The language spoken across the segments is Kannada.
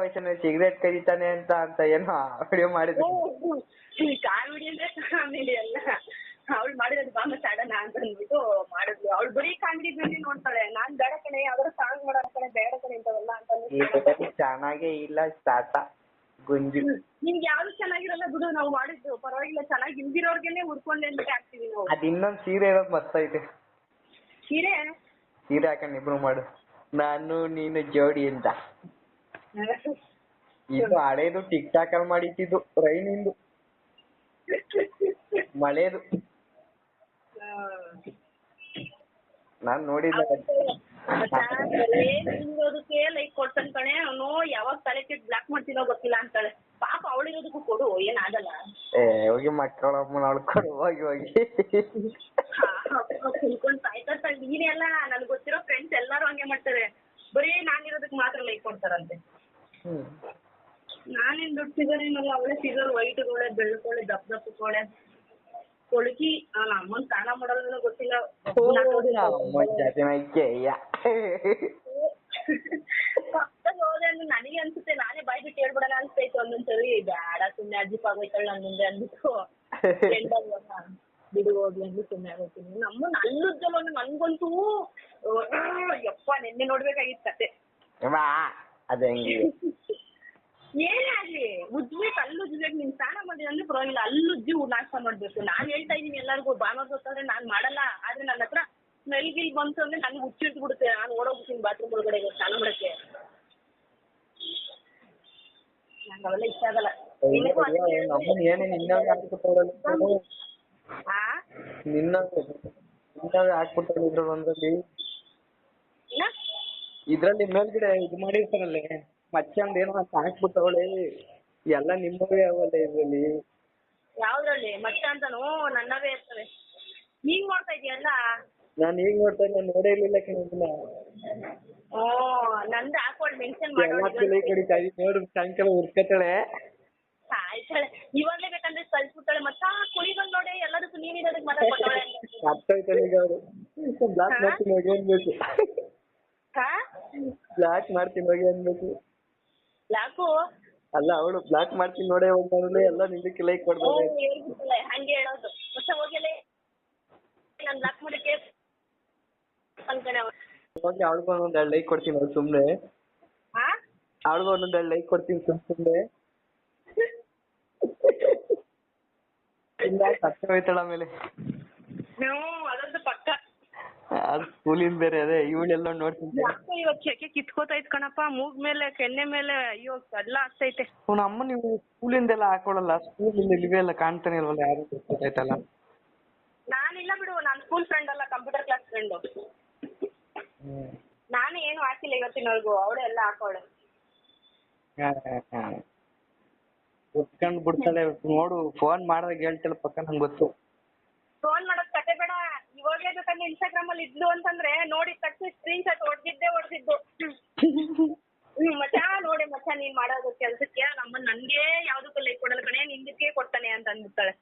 ವಯಸ್ಸಿನಲ್ಲಿ ಸಿಗರೇಟ್ ಕದೀತಾನೆ ಅಂತ ಏನೋ ವಿಡಿಯೋ ಮಾಡಿದ್ರು. ಕಾಮಿಡಿ ಅಂದ್ರೆ ಕಾಮಿಡಿ ಅಲ್ಲ, ಅವಳು ಮಾಡಿರೋದು ಬಾಂಬ ಸಾಡೋಣ ಅಂತ ಅಂದ್ಬಿಟ್ಟು ಮಾಡಿದ್ಲು. ಅವಳು ಬರೀ ಕಾಮಿಡಿ ಬಂದು ನೋಡ್ತಾಳೆ. ನಾನ್ ಬೇಡ ಕಣೆ, ಯಾವ್ದಾರು ಸಾಂಗ್ ಮಾಡೋ ಕಣೆ, ಬೇಡ ಕಣೆ ಇಂಥವೆಲ್ಲ ಅಂತ. ಚೆನ್ನಾಗೇ ಇಲ್ಲ ಸ್ಟಾರ್ಟ ಗುಂಜಿ. ನಿಮ್ಗೆ ಯಾವ್ದು ಚೆನ್ನಾಗಿರಲ್ಲ ಬಿಡು, ನಾವು ಮಾಡಿದ್ದು ಪರವಾಗಿಲ್ಲ. ಚೆನ್ನಾಗಿ ಹಿಂದಿರೋರ್ಗೆನೆ ಹುಡ್ಕೊಂಡೆ ಅಂತ ಹಾಕ್ತಿವಿ ನಾವು. ಅದ್ ಇನ್ನೊಂದ್ ಸೀರೆ ಇರೋದ್ ಮಸ್ತ್ ಐತೆ. ಸೀರೆ ಹಾಕೊಂಡ್ ಇಬ್ರು ಮಾಡು, ನಾನು ನೀನು ಜೋಡಿ ಅಂತ. ಇದು ಹಳೇದು ಟಿಕ್ ಟಾಕ್ ಅಲ್ಲಿ ಮಾಡಿಟ್ಟಿದ್ದು, ರೈನಿಂದು ಮಳೆದು. ನಾನ್ ನೋಡಿದ್ದೆ. ಇರೋದಕ್ಕೆ ಲೈಕ್ ಕೊಡ್ತಾನೆ ಕಣೆ ಅವನು. ಯಾವಾಗ ತಲೆ ಕೆಟ್ಟು ಬ್ಲಾಕ್ ಮಾಡ್ತೀನೋ ಗೊತ್ತಿಲ್ಲ ಅಂತಾಳೆ. ಪಾಪ ಅವಳಿರೋದಕ್ಕೂ ಕೊಡು, ಏನಾಗಲ್ಲ. ಹೋಗಿ ಮಕ್ಕಳಮ್ಮನ ಕೊಡು ಹೋಗಿ ತಿಳ್ಕೊಂಡ್ ಸಾಯ್ತಾ. ನೀನೇ ಎಲ್ಲ ನನ್ಗೆ ಗೊತ್ತಿರೋ ಫ್ರೆಂಡ್ಸ್ ಎಲ್ಲಾರು ಹಂಗೆ ಮಾಡ್ತಾರೆ. ಬರೀ ನಾನಿರೋದಕ್ಕೆ ಮಾತ್ರ ಲೈಕ್ ಕೊಡ್ತಾರಂತೆ. ನಾನೇನ್ ದೊಡ್ಡ ಫಿಗರ್ ಏನಲ್ಲ, ಅವಳೆ ಫಿಗರ್ ವೈಟ್ಗೋಳೆ, ಬೆಳ್ಕೋಳೆ, ದಪ್ಪಗೋಳೆ, ಕೊಳಕಿ. ಅಮ್ಮನ್ ಸ್ನಾನ ಮಾಡೋದನ್ನ ಗೊತ್ತಿಲ್ಲ. ಹೋದೆ ಅಂದ್ರೆ ನನಗೆ ಅನ್ಸುತ್ತೆ, ನಾನೇ ಬಾಯ್ ಬಿಟ್ಟು ಹೇಳ್ಬಿಡೋಣ ಅನ್ಸ್ತೈತೆ ಒಂದೊಂದ್ಸರಿ. ಬೇಡ ಸುಮ್ನೆ ಅಜ್ಜಿಪ್ ಆಗೋಯ್ತಾಳ ನನ್ ಮುಂದೆ ಅಂದ್ಬಿಟ್ಟು ಬಿಡು ಹೋಗ್ಲಿ ಅಂದ್ಬಿಟ್ಟು ಸುಮ್ನೆ ಆಗೋಗ್ತೀನಿ. ನಮ್ಮನ್ನ ಅಲ್ಲುಜ್ಜಲ್ಲ ನನ್ಗಂತೂ ಯಪ್ಪ ನೆನ್ನೆ ನೋಡ್ಬೇಕಾಗಿತ್ತು ಕತೆ. ಏನೇ ಆಗ್ಲಿ ಉಜ್ಬೇಕು, ಅಲ್ಲುಜ್ಬೇಕು. ನಿನ್ ಸ್ನಾನ ಮಾಡಿದ ಅಂದ್ರೆ ಪರವಾಗಿಲ್ಲ, ಅಲ್ಲುಜ್ಜಿ ನಾಷ್ಟ ಮಾಡ್ಬೇಕು. ನಾನ್ ಹೇಳ್ತಾ ಇದೀನಿ ಎಲ್ಲರಿಗೂ, ಬಾನೋರ್ ಗೊತ್ತಾದ್ರೆ ನಾನ್ ಮಾಡಲ್ಲ. ಆದ್ರೆ ನನ್ನ ಹತ್ರ ಸ್ಮೆಲ್ ಗಿಲ್ ಬಂತು ಅಂದ್ರೆ ನನ್ಗೆ ಹುಚ್ಚಿಟ್ಟು ಬಿಡುತ್ತೆ. ನಾನು ಓಡೋಗ್ಬಿಡ್ತೀನಿ ಬಾತ್ರೂಮ್ ಒಳಗಡೆ ಸ್ನಾನ ಮಾಡಕ್ಕೆ. ನಂಗೆ ಅವೆಲ್ಲ ಇಷ್ಟ ಆಗಲ್ಲ. ಇದ್ರಲ್ಲಿ ಮೇಲ್ಗಡೆ ಇದು ಮಾಡಿರ್ತಾರಲ್ಲೇ ಮಚ್ಚಂದ ಏನೋ ಹಾಕ್ಬಿಟ್ಟವಳೆ, ಎಲ್ಲ ನಿಮ್ಮವೇ ಅವಲ್ಲ ಇದ್ರಲ್ಲಿ. ಯಾವ್ದ್ರಲ್ಲಿ ಮಚ್ಚ ಅಂತಾನು ನನ್ನವೇ ಇರ್ತವೆ. ನೀನ್ ನೋಡ್ತಾ ಇದೀಯಲ್ಲ. ನಾನು ಈಗ ನೋಡ್ತಾ ಇದ್ದೆ, ನೋಡೇ ಇರ್ಲಿಲ್ಲ ಕಣ. ನಂದು ಹಾಕೊಂಡು ಮೆನ್ಷನ್ ಮಾಡೋದು ನೋಡು, ಸಾಯಂಕಾಲ ಹುಡ್ಕತಾಳೆ. ಆಯ್ತಾಳೆ, ಇವಾಗ್ಲೇ ಬೇಕಂದ್ರೆ ಕಳ್ಸ್ಬಿಡ್ತಾಳೆ. ಮತ್ತ ಕುಳಿಗೊಂಡ್ ನೋಡಿ ಎಲ್ಲದಕ್ಕೂ ನೀನಿರೋದಕ್ಕೆ ಮಾತಾಡ್ಕೊತಾಳೆ. ಬ್ಲಾಕ್ ಮಾಡ್ತೀನಿ ಹೋಗಿ ಅನ್ಬೇಕು. ಬ್ಲಾಕ್ ಮಾಡ್ತೀನಿ ಹೋಗಿ ಅನ್ಬೇಕು. ಬ್ಲಾಕು ಅಲ್ಲ, ಅವಳು ಬ್ಲಾಕ್ ಮಾಡ್ತೀನಿ ನೋಡೇ ಹೋಗ್ತಾಳೆ. ಎಲ್ಲ ನಿಂದಕ್ಕೆ ಲೈಕ್ ಕೊಡ್ತಾರೆ. ಹಂಗೆ ಹೇಳೋದು. ಮತ್ತೆ ಹೋಗಿಲ್ಲ ನಾನು ಬ್ಲಾಕ್ ಮಾಡಕ್ಕೆ ಹೋಗಿ ಅವಳಿಗೂ ಒಂದೊಂದು 2 ಲೈಕ್ ಕೊಡ್ತೀನಿ ಅವ್ರು ಸುಮ್ನೆ. ಅವಳಿಗೂ ಒಂದೊಂದು 2 ಲೈಕ್ ಕೊಡ್ತೀನಿ ಸುಮ್ನೆ. ಸತ್ತ ಹೋಯ್ತಾಳ ಆಮೇಲೆ. ಅದಂತೂ ಪಕ್ಕ. ಅದು ಸ್ಕೂಲಿಂದ ಬೇರೆ ಅದೇ ಇವಳೆಲ್ಲ ನೋಡ್ತೀನಿ. ಇವಾಗ ಚೆಕ್ಕೆ ಕಿತ್ಕೋತೈತ್ ಕಣಪ್ಪ, ಮೂಗ್ ಮೇಲೆ ಕೆನ್ನೆ ಮೇಲೆ. ಅಯ್ಯೋ ಎಲ್ಲ ಆಗ್ತೈತೆ. ಅಮ್ಮ ನೀವು ಸ್ಕೂಲಿಂದೆಲ್ಲ ಹಾಕೊಳಲ್ಲ? ಸ್ಕೂಲಿಂದ ಇಲ್ವೇ ಎಲ್ಲ ಕಾಣ್ತಾನೆ ಇಲ್ವಲ್ಲ, ಯಾರು ಗೊತ್ತಾಯ್ತಲ್ಲ. ನಾನಿಲ್ಲ ಬಿಡು, ನಾನು ಸ್ಕೂಲ್ ಫ್ರೆಂಡ್ ಅಲ್ಲ, ಕಂಪ್ಯೂಟರ್ ಕ್ಲಾಸ್ ಫ್ರೆಂಡು. ನಾನು ಏನು ಹಾಕಿಲ್ಲ ಇವತ್ತಿನವರೆಗೂ, ಅವಳೆ ಎಲ್ಲ ಹಾಕೋಳೆ. ಉತ್ಕೊಂಡ್ ಬಿಡ್ತಾಳೆ ನೋಡು. ಫೋನ್ ಮಾಡಿದಾಗ ಹೇಳ್ತಾಳೆ ಪಕ್ಕ, ನಂಗೆ ಗೊತ್ತು. ಫೋನ್ ಮಾಡೋದ್ ಕತೆ ಬೇಡ, ಇವಾಗಲೇ ಬೇಕಂದ್ರೆ ಇನ್ಸ್ಟಾಗ್ರಾಮ್ ಅಲ್ಲಿ ಇದ್ಲು ಅಂತಂದ್ರೆ ನೋಡಿ ತಕ್ಷಣ ಸ್ಕ್ರೀನ್ ಶಾಟ್ ಹೊಡೆದಿದ್ದು. ಮಚ್ಚಾ ನೋಡಿ ಮಚ್ಚಾ, ನೀನ್ ಮಾಡೋದು ಕೆಲ್ಸಕ್ಕೆ ನಮ್ಮನ್ನ ನನ್ಗೆ ಯಾವ್ದಕ್ಕೂ ಲೈಕ್ ಕೊಡಲ್ಲ ಕಣೆ, ನಿಂದಕ್ಕೆ ಕೊಡ್ತಾನೆ ಅಂತ ಅಂದ್ಬಿಡ್ತಾಳೆ.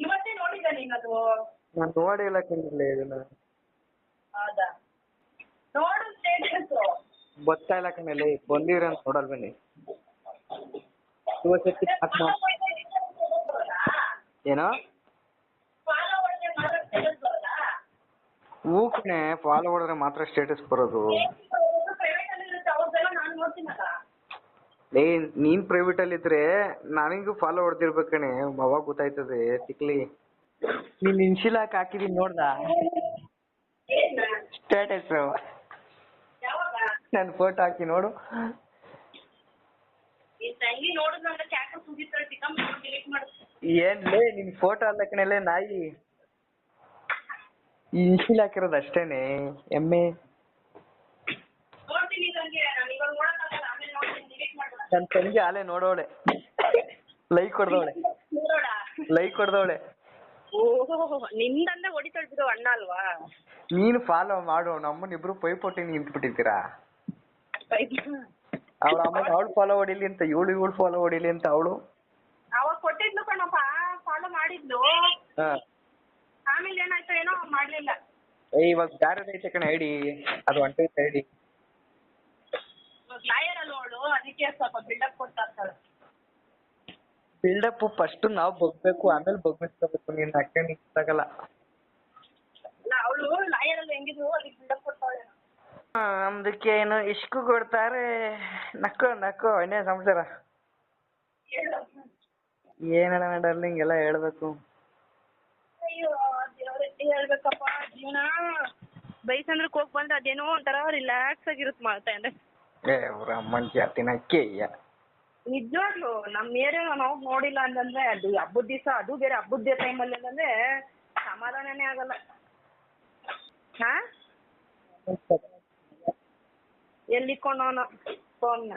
ಇವತ್ತೇ ನೋಡಿದ ನೀನದು? ನಾನು ನೋಡಿಲ್ಲ ಕಣ್ಣಿಲ್ಲ ಇದನ್ನ. ಹೌದಾ? ನೋಡು ಸ್ಟೇಟಸ್. ಗೊತ್ತಾಯಿಲ್ಲ ಕಣ್ಣಲ್ಲಿ ಬಂದಿರ ಅಂತ ನೋಡಲ್ ಬನ್ನಿ. ಏನೋ ಹೂ ಕಣೆ, ಫಾಲೋ ಮಾಡಿದ್ರೆ ಮಾತ್ರ ಸ್ಟೇಟಸ್ ಬರೋದು. ನೀನ್ ಪ್ರೈವೇಟ್ ಅಲ್ಲಿ ಇದ್ರೆ ನನಗೂ ಫಾಲೋ ಹೊಡೆದಿರ್ಬೇಕು ಕಣೆ, ಅವಾಗ ಗೊತ್ತಾಯ್ತದೆ ತಿಕ್ಲಿ. ನೀನ್ ಇನ್ಶಿಲ್ ಹಾಕಿದೀನಿ ನೋಡ್ದ ಸ್ಟೇಟಸ್? ನನ್ ಫೋಟೋ ಹಾಕಿ ನೋಡು. ಏನ್ಲೇ ನಿನ್ ಫೋಟೋ ಅಲ್ಲ ಕಣಲೆ ನಾಯಿ, ಇನ್ಶಿಲ್ ಹಾಕಿರೋದು ಅಷ್ಟೇನೆ. ಎಮ್ಮೆ ನನ್ ತಂಗಿ ಆಲೆ ನೋಡೋಳೆ, ಲೈಕ್ ಕೊಡ್ದವಳೆ. ನಿಂದಂದ್ರೆ ಹೊಡಿತಾಳ್ ಬಿಡು, ಅಣ್ಣ ಅಲ್ವಾ? ನೀನು ಫಾಲೋ ಮಾಡು, ನಮ್ಮನ್ನಿಬ್ರು ಪೈಪೋಟಿ ನಿಂತ್ಬಿಟ್ಟಿದ್ದೀರಾ. ಅವಳು ಫಾಲೋ ಹೊಡಿಲಿ ಅಂತ ಇವಳು ಫಾಲೋ ಹೊಡಿಲಿ ಅಂತ ಅವಳು ಅವಾಗ ಕೊಟ್ಟಿದ್ಲು ಕಣಪ್ಪ, ಫಾಲೋ ಮಾಡಿದ್ಲು. ಆಮೇಲೆ ಏನಾಯ್ತು ಏನೋ ಮಾಡ್ಲಿಲ್ಲ. ಇವಾಗ ಬೇರೆ ಐತೆ ಕಣ ಐಡಿ, ಅದು ಹೊಂಟೈತೆ ಐಡಿ. ಅದಕ್ಕೆ ಸ್ವಲ್ಪ ಬಿಲ್ಡಪ್ ಕೊಡ್ತಾ ಇರ್ತಾಳೆ. ಬಿಲ್ಡಪ್ ಫಸ್ಟ್ ನಾವು ಬಗ್ಬೇಕು, ಆಮೇಲೆ ಬಗ್ಗಿಸ್ಕೋಬೇಕು. ನೀನ್ ಅಕ್ಕ ನಿಂತಾಗಲ್ಲ. ಅವಳು ಲಾಯರ್ ಅಲ್ಲಿ ಹೆಂಗಿದ್ರು ಅದಕ್ಕೆ ಬಿಲ್ಡಪ್ ಕೊಡ್ತಾಳೆ. ನಮ್ದಕ್ಕೆ ಏನು ಇಷ್ಕು ಕೊಡ್ತಾರೆ. ನಕ್ಕೋ ನಕ್ಕೋ ಇನ್ನೇ ಸಂಸಾರ. ಏನಲ್ಲ ಡಾರ್ಲಿಂಗ್ ಎಲ್ಲ ಹೇಳ್ಬೇಕು. ಅಯ್ಯೋ ದೇವ್ರೆ ಹೇಳ್ಬೇಕಪ್ಪ ಜೀವನ. ಬೈಸಂದ್ರಕ್ಕೆ ಹೋಗಿ ಬಂದ್ರೆ ಅದೇನೋ ಒಂಥರ ರಿಲ್ಯಾಕ್ಸ್ ಆಗಿರುತ್ತೆ ಮಾಡ್ತಾ ಅಂದ್ರೆ. ಅಮ್ಮನ್ ಜಾತಿನ ಕೇಯ. ನಿಜವಾಗ್ಲು ನಮ್ಮ ಏರಿಯಾ ನಾವು ನೋಡಿಲ್ಲ ಅಂತಂದ್ರೆ ಅದು ಹಬ್ಬದ ದಿವಸ, ಅದು ಬೇರೆ ಹಬ್ಬದ ಟೈಮಲ್ಲಿ ಅಂತಂದ್ರೆ ಸಮಾಧಾನನೇ ಆಗಲ್ಲ. ಹಾ ಎಲ್ಲಿಕೊಂಡವನು ಫೋನ್ನ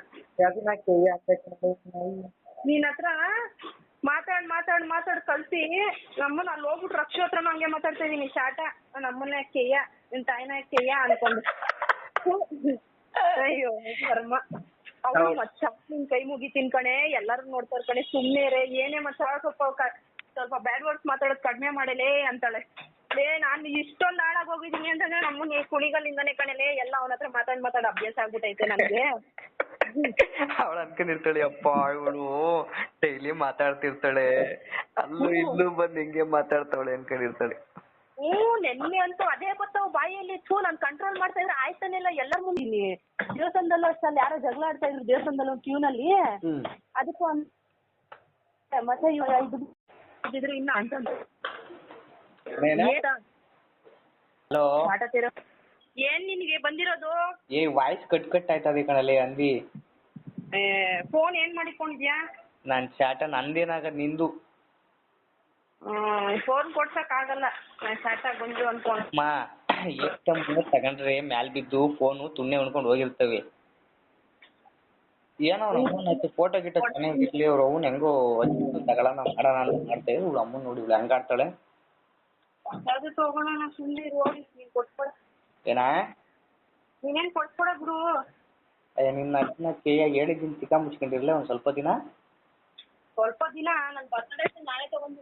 ನಿನ್ನ ಹತ್ರ ಮಾತಾಡ್ ಕಳ್ಸಿ ನಮ್ಮನ್ನ ಅಲ್ಲಿ ಹೋಗ್ಬಿಟ್ಟು ರಕ್ಷಾ ಹತ್ರನೂ ಹಂಗೆ ಮಾತಾಡ್ತಾ ಇದೀನಿ. ಶಾಟ ನಮ್ಮನ್ನ ಕೆಯ್ಯ ನಿನ್ ತಾಯಿನ ಕೆಯ್ಯ ಅನ್ಕೊಂಡು. ಅಯ್ಯೋ ಕರ್ಮ. ಅವಳು ಮಚ್ಚ ನಿನ್ ಕೈ ಮುಗಿತೀನಿ ಕಣೆ, ಎಲ್ಲಾರು ನೋಡ್ತಾರ ಕಣೆ, ಸುಮ್ನೆ ರೇ ಏನೇ ಮಚ್ಚ ಸ್ವಲ್ಪ ಬ್ಯಾಡ್ ವರ್ಡ್ಸ್ ಮಾತಾಡೋದು ಕಡಿಮೆ ಮಾಡಲೇ ಅಂತಾಳೆ. ನಾನು ಇಷ್ಟೊಂದು ಹಾಳಾಗಿ ಹೋಗಿದ್ದೀನಿ ಅಂತಂದ್ರೆ ನಮ್ಮನ್ನ ಕುಣಿಗಲ್ಲಿಂದಾನೆ ಕಣಲೆ ಎಲ್ಲ ಅವನ ಹತ್ರ ಮಾತಾಡ್ ಅಭ್ಯಾಸ ಆಗ್ಬಿಟ್ಟೈತೆ ನನಗೆ. ಅವಳು ಅನ್ಕೊಂಡಿರ್ತಾಳೆ ಅಪ್ಪ ಇವಳು ಡೈಲಿ ಮಾತಾಡ್ತಿರ್ತಾಳೆ, ಅಲ್ಲೂ ಇಲ್ಲೂ ಬಂದ್ ಹಿಂಗೆ ಮಾತಾಡ್ತಾವಳೆ ಅನ್ಕೊಂಡಿರ್ತಾಳೆ. ನೆನ್ನೆ ಅಂತೂ ಅದೇ ಗೊತ್ತಾವ ಬಾಯಲ್ಲಿ ನಾನು ಕಂಟ್ರೋಲ್ ಮಾಡ್ತಾ ಇದ್ರೆ ಆಯ್ತಾನಿಲ್ಲ. ಎಲ್ಲರ ಮುಂದಿನಿ ದೇವಸ್ಥಾನದಲ್ಲೂ ಅಷ್ಟಲ್ಲಿ ಯಾರೋ ಜಗಳ ಆಡ್ತಾ ಇದ್ರು ದೇವಸ್ಥಾನದಲ್ಲಿ ಕ್ಯೂನಲ್ಲಿ. ಅದಕ್ಕೂ ಮತ್ತೆ ಇದ್ರು ಇನ್ನ ಅಂತ ಏನ್ ನಿನ್ಗೆ ಬಂದಿರೋದು? ವಾಯ್ಸ್ ಕಟ್ ಆಯ್ತದೆ ಕಣಲೆ ಅಂದಿ. ಫೋನ್ ಏನ್ ಮಾಡಿಕೊಂಡಿದ್ಯಾ? ನಾನ್ ಚಾಟ ನಂದೇನಾಗದ್ ನಿಂದು. ಫೋನ್ ಕೊಡ್ಸಕ್ ಆಗಲ್ಲ, ಚಾಟ ಬಂದು ಅನ್ಕೊಂಡು. ತಗೊಂಡ್ರೆ ಮ್ಯಾಲ್ ಬಿದ್ದು ಫೋನು ತುಣ್ಣೆ ಉಣ್ಕೊಂಡು ಹೋಗಿರ್ತವೆ. ಏನೋ ಅವ್ನ ಫೋಟೋ ಗಿಟ್ಟ ಚೆನ್ನಾಗಿರ್ಲಿ, ಅವ್ರ ಅವ್ನ ಹೆಂಗೋ ತಗೊಳ್ಳೋಣ ಮಾಡೋಣ ಅಂತ ಮಾಡ್ತಾ ಇದ್ರು. ಇವ್ಳು ಅಮ್ಮನ್ ನೋಡಿ ಇವ್ಳು ಹೆಂಗ ಆಡ್ತಾಳೆ. ಅದು ತಗೋಣ ಸುಮ್ಮನೆ ಹೋಗಿ ನೀನ್ ಕೊಟ್ಕೊಡ. ಏನಾ ನೀನೇನ್ ಕೊಟ್ಕೊಡ ಬಿಡು. ನಿನ್ನ ಅಜ್ಜನ ಕೇಯಾಗಿ ಹೇಳಿದ್ದೀನಿ ಚಿಕ್ಕ ಮುಚ್ಕೊಂಡಿರ್ಲಿ ಒಂದ್ ಸ್ವಲ್ಪ ದಿನ. ನನ್ ಬರ್ತಡೇ ನಾಳೆ ತಗೊಂಡು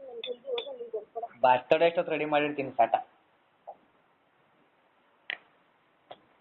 ಬರ್ತಡೇ ಎಷ್ಟೊತ್ತು ರೆಡಿ ಮಾಡಿರ್ತೀನಿ ಸಾಟ.